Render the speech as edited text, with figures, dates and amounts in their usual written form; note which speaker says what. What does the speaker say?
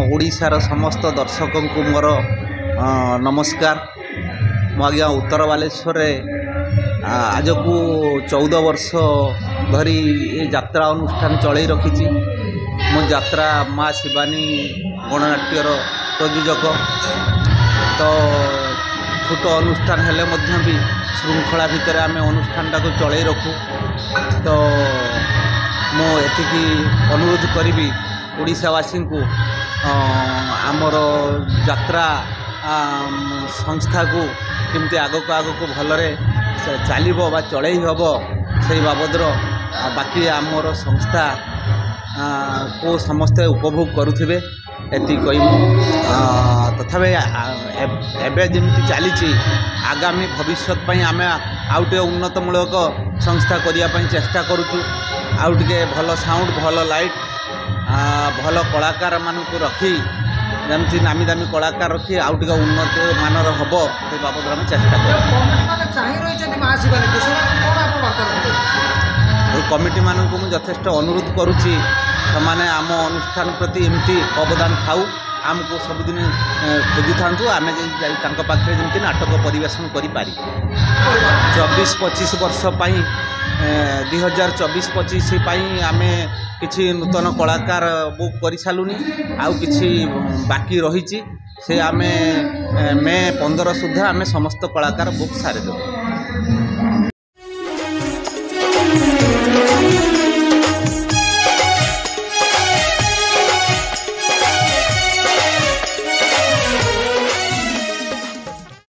Speaker 1: ओडिशार समस्त दर्शक को मोर नमस्कार। मु आज्ञा उत्तर बालेश्वर आज को 14 वर्ष धरी ये यात्रा अनुष्ठान चलई रखी। मो यात्रा माँ शिवानी गणनाट्यर प्रयोजक। तो छोट अनुष्ठान हेले मध्य भी श्रृंखला भितर आम अनुष्ठान टाक चलई रखू। तो मुझे अनुरोध करी ओडिशावासी को आमर यात्रा संस्था को केमती आगक आगक भलरे चलो बा चलई हम से बाबदर बाकी आमर संस्था को समस्ते उपभोग करुवे एति तथापि एवं जमी चली आगामी भविष्य आम आउटे उन्नतमूलक संस्था करने चेष्टा करुचु। आउटे भल साउंड भल लाइट भल कलाकार मानक रखी जमी नामी दामी कलाकार रखी आउटे उन्नत मानर हम से बाबद आम चेष्टा कर कमिटी मानक यथेष्ट अनुरोध करुच्ची से आम अनुष्ठान प्रति एमती अवदान खाऊ आमको सबुदिन खोजु था आम पाखे जमी नाटक परिवेशन करी 24-25 वर्ष 2024-25 आम किसी नूतन कलाकार बुक कर सारूनी आउ कि बाकी रही से आम मे 15 सुधा आम समस्त कलाकार बुक सारी देव।